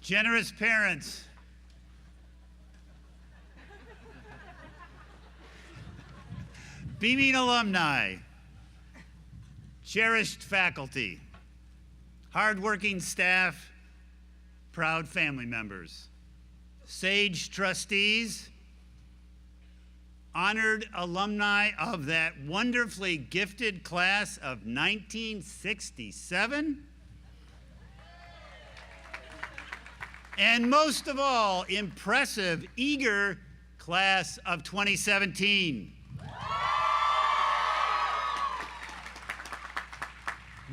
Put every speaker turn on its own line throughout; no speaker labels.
Generous parents, beaming alumni, cherished faculty, hardworking staff, proud family members, sage trustees, honored alumni of that wonderfully gifted class of 1967, and most of all, impressive, eager class of 2017.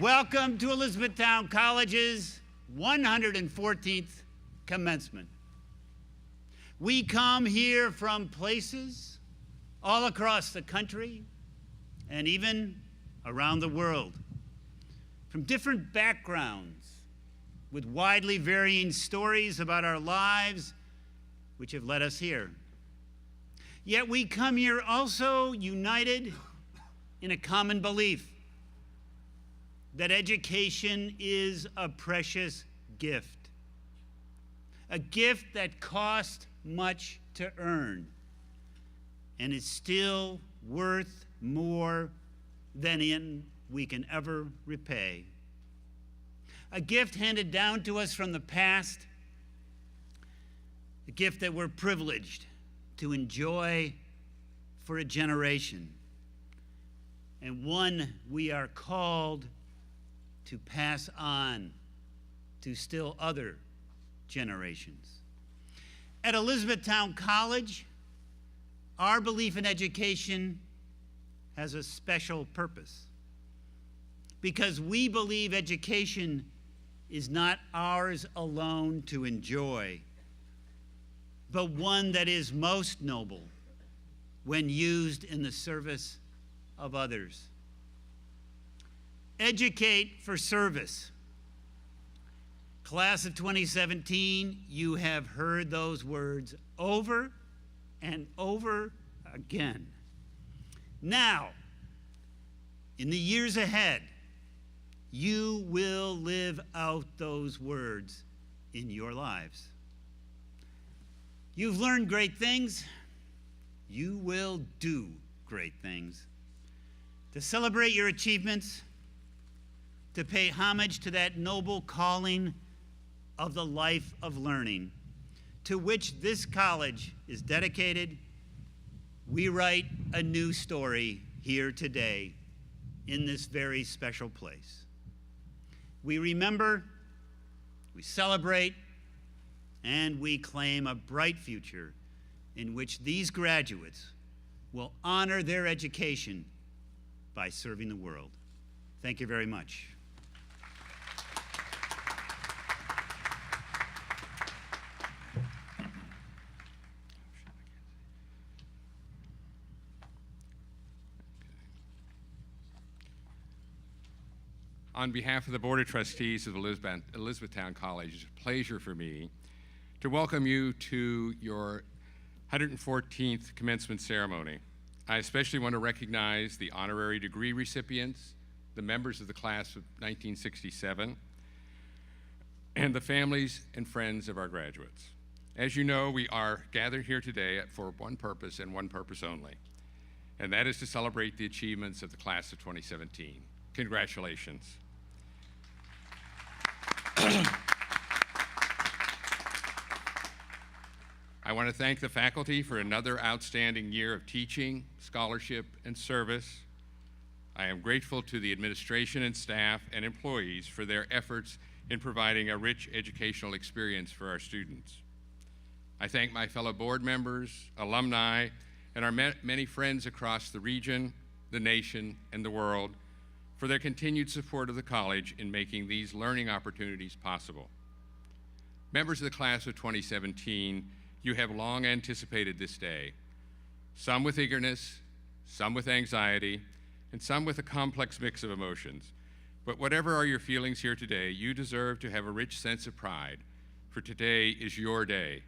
Welcome to Elizabethtown College's 114th commencement. We come here from places all across the country and even around the world, from different backgrounds with widely varying stories about our lives which have led us here. Yet we come here also united in a common belief that education is a precious gift, a gift that cost much to earn and is still worth more than we can ever repay. A gift handed down to us from the past, a gift that we're privileged to enjoy for a generation, and one we are called to pass on to still other generations. At Elizabethtown College, our belief in education has a special purpose because we believe education is not ours alone to enjoy, but one that is most noble when used in the service of others. Educate for service. Class of 2017, you have heard those words over and over again. Now, in the years ahead, you will live out those words in your lives. You've learned great things. You will do great things. To celebrate your achievements, to pay homage to that noble calling of the life of learning, to which this college is dedicated, we write a new story here today in this very special place. We remember, we celebrate, and we claim a bright future in which these graduates will honor their education by serving the world. Thank you very much.
On behalf of the Board of Trustees of Elizabethtown College, it's a pleasure for me to welcome you to your 114th commencement ceremony. I especially want to recognize the honorary degree recipients, the members of the class of 1967, and the families and friends of our graduates. As you know, we are gathered here today for one purpose and one purpose only, and that is to celebrate the achievements of the class of 2017. Congratulations. I want to thank the faculty for another outstanding year of teaching, scholarship, and service. I am grateful to the administration and staff and employees for their efforts in providing a rich educational experience for our students. I thank my fellow board members, alumni, and our many friends across the region, the nation, and the world for their continued support of the college in making these learning opportunities possible. Members of the class of 2017, you have long anticipated this day, some with eagerness, some with anxiety, and some with a complex mix of emotions. But whatever are your feelings here today, you deserve to have a rich sense of pride, for today is your day.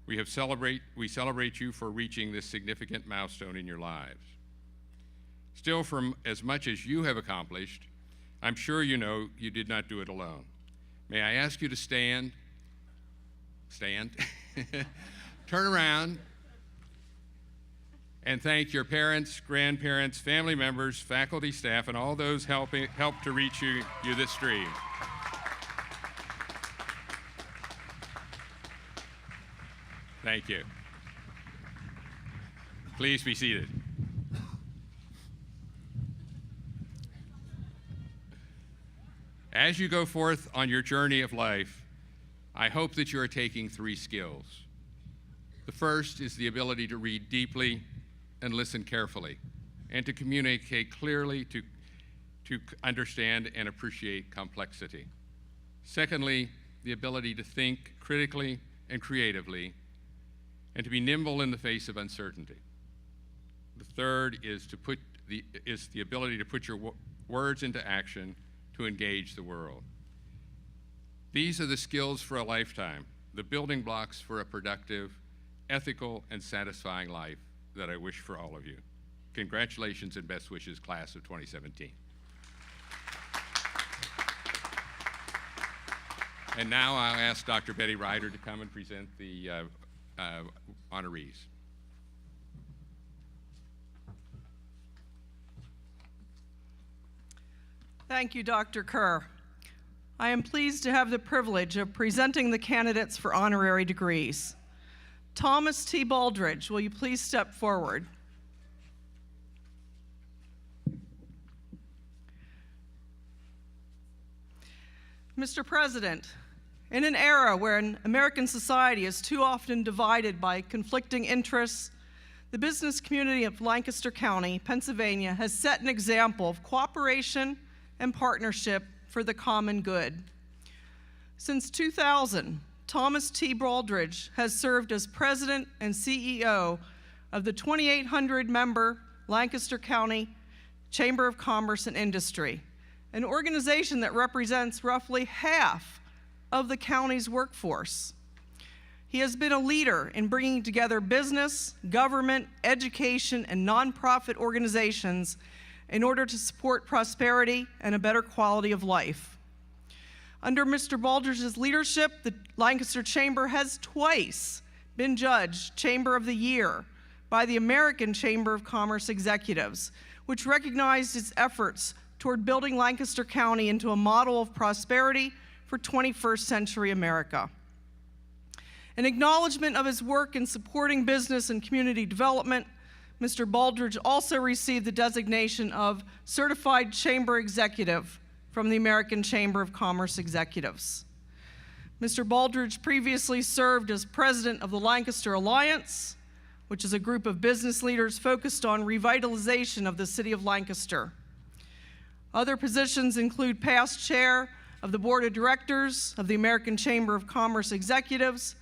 We celebrate you for reaching this significant milestone in your lives. Still, from as much as you have accomplished, I'm sure you know you did not do it alone. May I ask you to stand stand, turn around, and thank your parents, grandparents, family members, faculty, staff, and all those helped to reach you this dream. Thank you. Please be seated. As you go forth on your journey of life, I hope that you are taking 3 skills. The first is the ability to read deeply and listen carefully, and to communicate clearly to understand and appreciate complexity. Secondly, the ability to think critically and creatively, and to be nimble in the face of uncertainty. The third is the ability to put your words into action to engage the world. These are the skills for a lifetime, the building blocks for a productive, ethical, and satisfying life that I wish for all of you. Congratulations and best wishes, class of 2017. And now I'll ask Dr. Betty Ryder to come and present the honorees.
Thank you, Dr. Kerr. I am pleased to have the privilege of presenting the candidates for honorary degrees. Thomas T. Baldridge, will you please step forward? Mr. President, in an era where American society is too often divided by conflicting interests, the business community of Lancaster County, Pennsylvania, has set an example of cooperation and partnership for the common good. Since 2000, Thomas T. Baldridge has served as president and CEO of the 2,800-member Lancaster County Chamber of Commerce and Industry, an organization that represents roughly half of the county's workforce. He has been a leader in bringing together business, government, education, and nonprofit organizations in order to support prosperity and a better quality of life. Under Mr. Baldridge's leadership, the Lancaster Chamber has twice been judged Chamber of the Year by the American Chamber of Commerce Executives, which recognized its efforts toward building Lancaster County into a model of prosperity for 21st century America. In acknowledgement of his work in supporting business and community development, Mr. Baldridge also received the designation of Certified Chamber Executive from the American Chamber of Commerce Executives. Mr. Baldridge previously served as president of the Lancaster Alliance, which is a group of business leaders focused on revitalization of the city of Lancaster. Other positions include past chair of the board of directors of the American Chamber of Commerce Executives,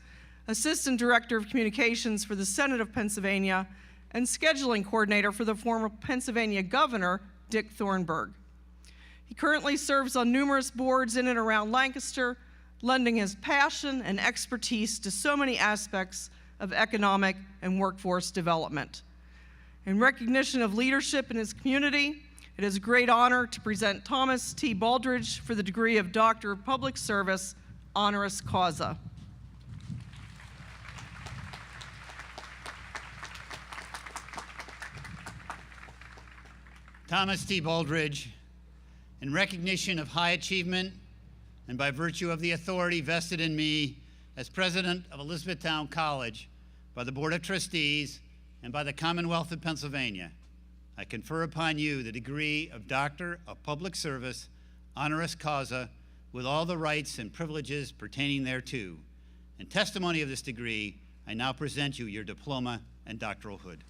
assistant director of communications for the Senate of Pennsylvania, and scheduling coordinator for the former Pennsylvania Governor, Dick Thornburgh. He currently serves on numerous boards in and around Lancaster, lending his passion and expertise to so many aspects of economic and workforce development. In recognition of leadership in his community, it is a great honor to present Thomas T. Baldridge for the degree of Doctor of Public Service, honoris causa.
Thomas T. Baldridge, in recognition of high achievement and by virtue of the authority vested in me as president of Elizabethtown College by the Board of Trustees and by the Commonwealth of Pennsylvania, I confer upon you the degree of Doctor of Public Service, honoris causa, with all the rights and privileges pertaining thereto. In testimony of this degree, I now present you your diploma and doctoral hood.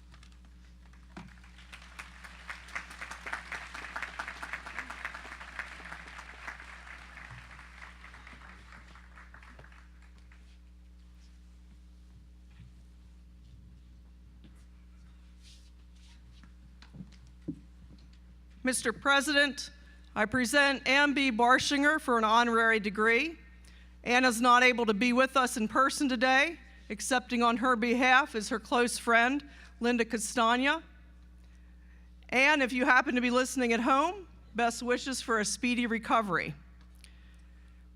Mr. President, I present Ann B. Barshinger for an honorary degree. Ann is not able to be with us in person today. Accepting on her behalf is her close friend, Linda Castagna. Ann, if you happen to be listening at home, best wishes for a speedy recovery.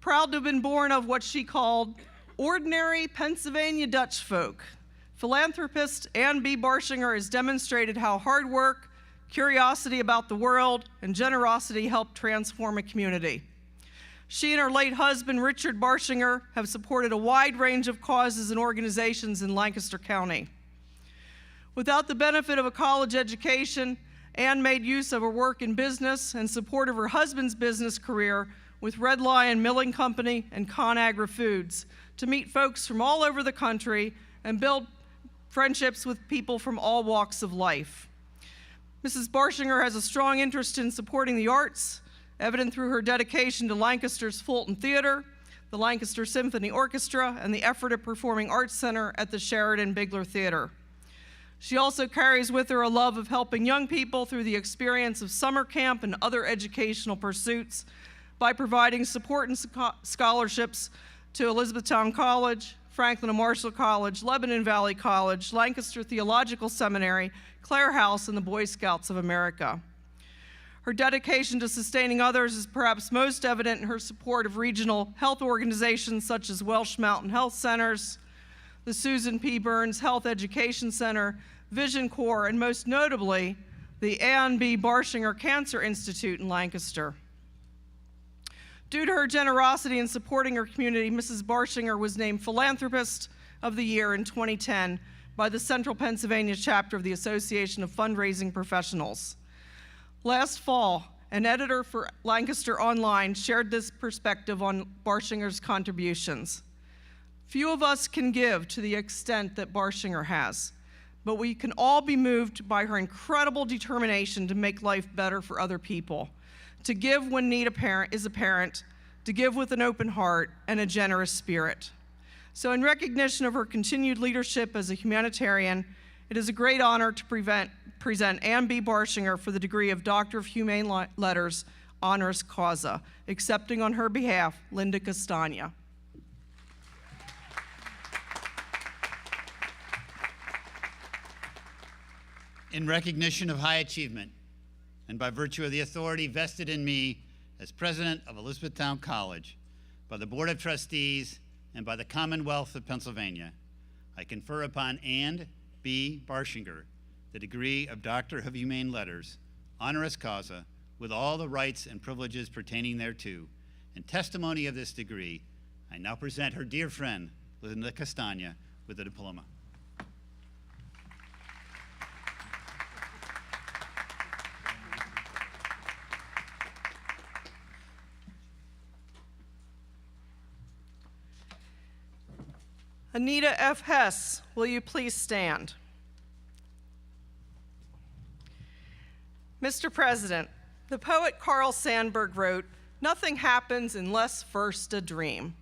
Proud to have been born of what she called Ordinary Pennsylvania Dutch folk, philanthropist Ann B. Barshinger has demonstrated how hard work, curiosity about the world, and generosity help transform a community. She and her late husband, Richard Barshinger, have supported a wide range of causes and organizations in Lancaster County. Without the benefit of a college education, Ann made use of her work in business and support of her husband's business career with Red Lion Milling Company and ConAgra Foods to meet folks from all over the country and build friendships with people from all walks of life. Mrs. Barshinger has a strong interest in supporting the arts, evident through her dedication to Lancaster's Fulton Theater, the Lancaster Symphony Orchestra, and the Ephrata Performing Arts Center at the Sheridan Bigler Theater. She also carries with her a love of helping young people through the experience of summer camp and other educational pursuits by providing support and scholarships to Elizabethtown College, Franklin and Marshall College, Lebanon Valley College, Lancaster Theological Seminary, Clare House, and the Boy Scouts of America. Her dedication to sustaining others is perhaps most evident in her support of regional health organizations such as Welsh Mountain Health Centers, the Susan P. Burns Health Education Center, Vision Corps, and most notably, the Ann B. Barshinger Cancer Institute in Lancaster. Due to her generosity in supporting her community, Mrs. Barshinger was named Philanthropist of the Year in 2010 by the Central Pennsylvania chapter of the Association of Fundraising Professionals. Last fall, an editor for Lancaster Online shared this perspective on Barshinger's contributions. Few of us can give to the extent that Barshinger has, but we can all be moved by her incredible determination to make life better for other people, to give when need is apparent, to give with an open heart and a generous spirit. So in recognition of her continued leadership as a humanitarian, it is a great honor to present Ann B. Barshinger for the degree of Doctor of Humane Letters, honoris causa, accepting on her behalf, Linda Castagna.
In recognition of high achievement, and by virtue of the authority vested in me as president of Elizabethtown College, by the Board of Trustees, and by the Commonwealth of Pennsylvania, I confer upon Ann B. Barshinger the degree of Doctor of Humane Letters, honoris causa, with all the rights and privileges pertaining thereto. In testimony of this degree, I now present her dear friend, Linda Castagna, with the diploma.
Anita F. Hess, will you please stand? Mr. President, the poet Carl Sandburg wrote, "Nothing happens unless first a dream."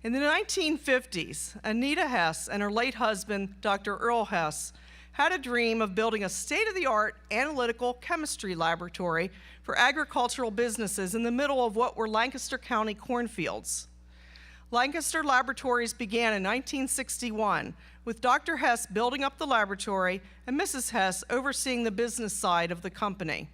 In the 1950s, Anita Hess and her late husband, Dr. Earl Hess, had a dream of building a state-of-the-art analytical chemistry laboratory for agricultural businesses in the middle of what were Lancaster County cornfields. Lancaster Laboratories began in 1961 with Dr. Hess building up the laboratory and Mrs. Hess overseeing the business side of the company.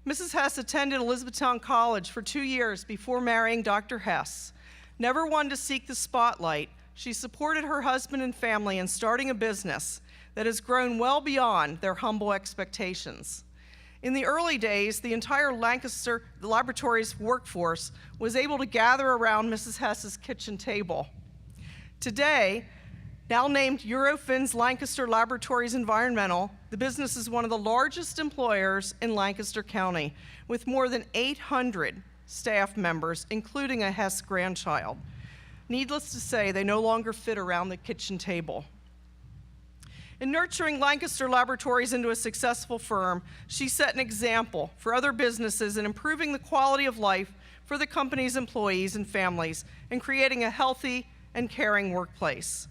Mrs. Hess attended Elizabethtown College for 2 years before marrying Dr. Hess. Never one to seek the spotlight, she supported her husband and family in starting a business that has grown well beyond their humble expectations. In the early days, the entire Lancaster Laboratories workforce was able to gather around Mrs. Hess's kitchen table. Today, now named Eurofins Lancaster Laboratories Environmental, the business is one of the largest employers in Lancaster County, with more than 800 staff members, including a Hess grandchild. Needless to say, they no longer fit around the kitchen table. In nurturing Lancaster Laboratories into a successful firm, she set an example for other businesses in improving the quality of life for the company's employees and families and creating a healthy and caring workplace.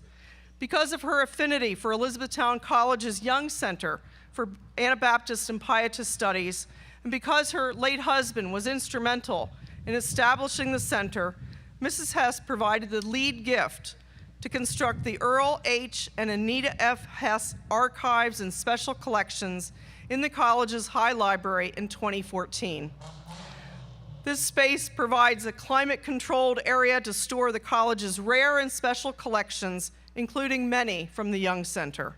Because of her affinity for Elizabethtown College's Young Center for Anabaptist and Pietist Studies, and because her late husband was instrumental in establishing the center, Mrs. Hess provided the lead gift to construct the Earl H. and Anita F. Hess archives and special collections in the college's High Library in 2014. This space provides a climate-controlled area to store the college's rare and special collections, including many from the Young Center.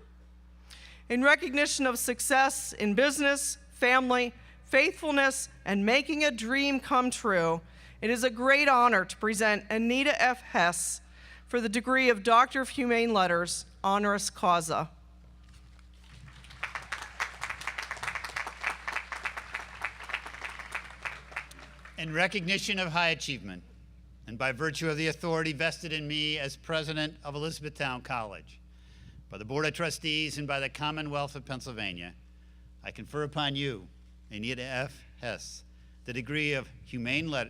In recognition of success in business, family, faithfulness, and making a dream come true, it is a great honor to present Anita F. Hess for the degree of Doctor of Humane Letters, honoris causa.
In recognition of high achievement, and by virtue of the authority vested in me as president of Elizabethtown College, by the Board of Trustees and by the Commonwealth of Pennsylvania, I confer upon you, Anita F. Hess, the degree of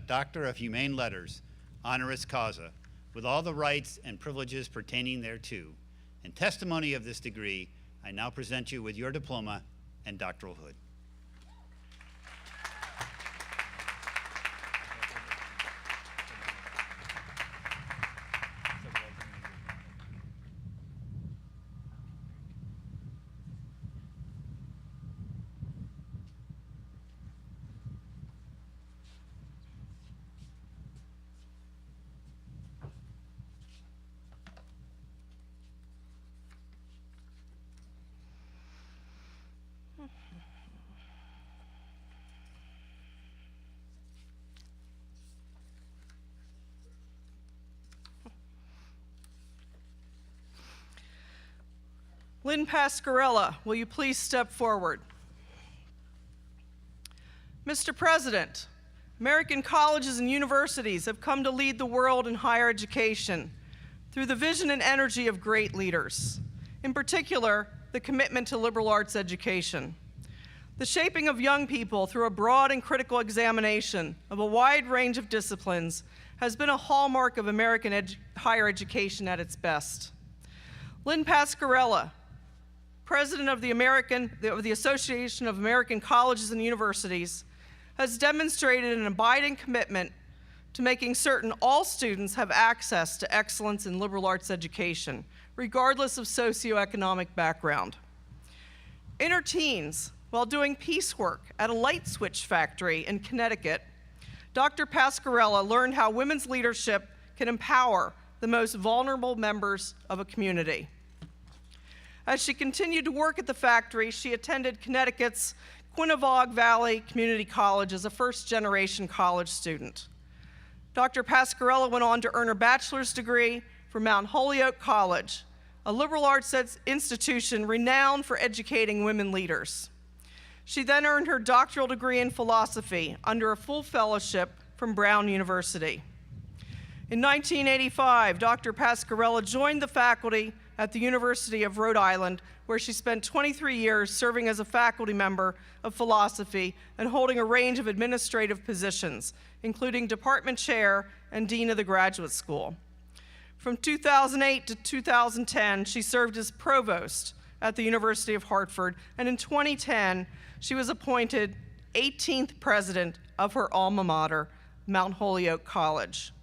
Doctor of Humane Letters, honoris causa, with all the rights and privileges pertaining thereto. In testimony of this degree, I now present you with your diploma and doctoral hood. Lynn Pascarella, will you please step forward? Mr. President, American colleges and universities have come to lead the world in higher education through the vision and energy of great leaders, in particular, the commitment to liberal arts education. The shaping of young people through a broad and critical examination of a wide range of disciplines has been a hallmark of American higher education at its best. Lynn Pascarella, President of the Association of American Colleges and Universities, has demonstrated an abiding commitment to making certain all students have access to excellence in liberal arts education, regardless of socioeconomic background. In her teens, while doing piecework at a light switch factory in Connecticut, Dr. Pascarella learned how women's leadership can empower the most vulnerable members of a community. As she continued to work at the factory, she attended Connecticut's Quinebaug Valley Community College as a first-generation college student. Dr. Pascarella went on to earn her bachelor's degree from Mount Holyoke College, a liberal arts institution renowned for educating women leaders. She then earned her doctoral degree in philosophy under a full fellowship from Brown University. In 1985, Dr. Pascarella joined the faculty at the University of Rhode Island, where she spent 23 years serving as a faculty member of philosophy and holding a range of administrative positions, including department chair and dean of the graduate school. From 2008 to 2010, she served as provost at the University of Hartford, and in 2010, she was appointed 18th president of her alma mater, Mount Holyoke College.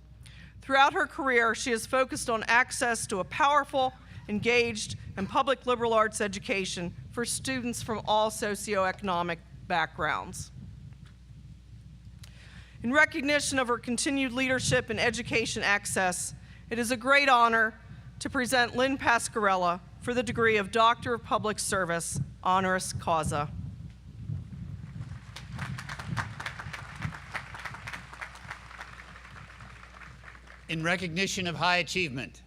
Throughout her career, she has focused on access to a powerful, engaged, and public liberal arts education for students from all socioeconomic backgrounds. In recognition of her continued leadership in education access, it is a great honor to present Lynn Pascarella for the degree of Doctor of Public Service, honoris causa. In recognition of high achievement,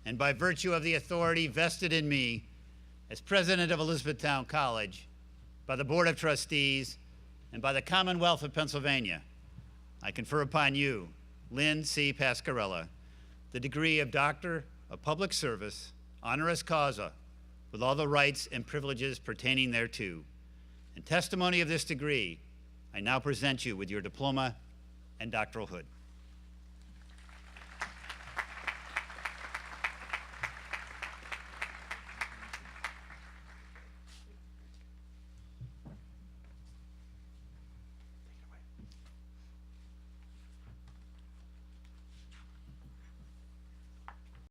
and by virtue of the authority vested in me as president of Elizabethtown College, by the Board of Trustees, and by the Commonwealth of Pennsylvania, I confer upon you, Lynn C. Pascarella, the degree of Doctor of Public Service, honoris causa, with all the rights and privileges pertaining thereto. In testimony of this degree, I now present you with your diploma and doctoral hood.